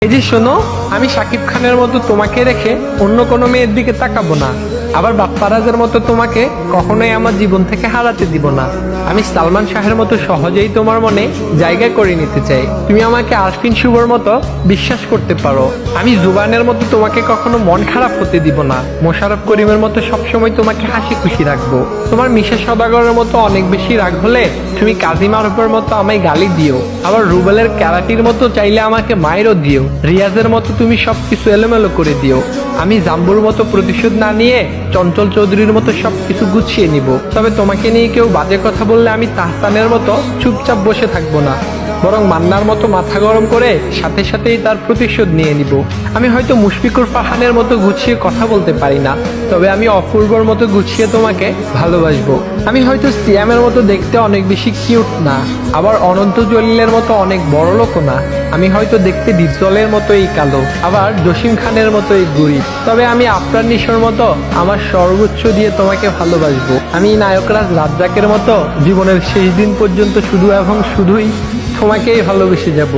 এই যে শোনো, আমি শাকিব খানের মতো তোমাকে রেখে অন্য কোনো মেয়ের দিকে তাকাবো না। আবার বাপ্পারাজের মতো তোমাকে কখনোই আমার জীবন থেকে হারাতে দিব না। আমি সালমান শাহের মতো সহজেই তোমার মনে জায়গা করে নিতে চাই। তুমি আমাকে আরফিন শুভর মতো বিশ্বাস করতে পারো। আমি জুবানের মতো তোমাকে কখনো মন খারাপ হতে দিব না। মোশাররফ করিমের মতো সবসময় তোমাকে হাসি খুশি রাখবো। তোমার মিশা সওদাগরের মতো অনেক বেশি রাগ হলে তুমি কাজী মারুফের মতো আমায় গালি দিও। আবার রুবেলের ক্যারাটির মতো চাইলে আমাকে মায়েরও দিও। রিয়াজের মতো তুমি সবকিছু এলোমেলো করে দিও। আমি জাম্বুর মতো প্রতিশোধ না নিয়ে চঞ্চল চৌধুরীর মতো সবকিছু গুছিয়ে নিব। তবে তোমাকে নিয়ে কেউ বাজে কথা বললে আমি তাহসানের মতো চুপচাপ বসে থাকবো না, বরং মান্নার মতো মাথা গরম করে সাথে সাথেই তার প্রতিশোধ নিয়ে নিব। আমি হয়তো মুশফিকুর ফারহানের মতো গুছিয়ে কথা বলতে পারি না, তবে আমি অপূর্বর মতো গুছিয়ে তোমাকে ভালোবাসবো। আমি হয়তো সিয়ামের মতো দেখতে অনেক বেশি কিউট না, আবার অনন্ত জলিলের মতো অনেক বড় লোকও না। আমি হয়তো দেখতে ডিপজলের মতোই কালো, আবার জসিম খানের মতোই গরিব, তবে আমি আফরান নিশোর মতো আমার সর্বোচ্চ দিয়ে তোমাকে ভালোবাসবো। আমি নায়করাজ রাজ্জাকের মতো জীবনের শেষ দিন পর্যন্ত শুধু এবং শুধুই তোমাকেই ভালোবেসে যাব।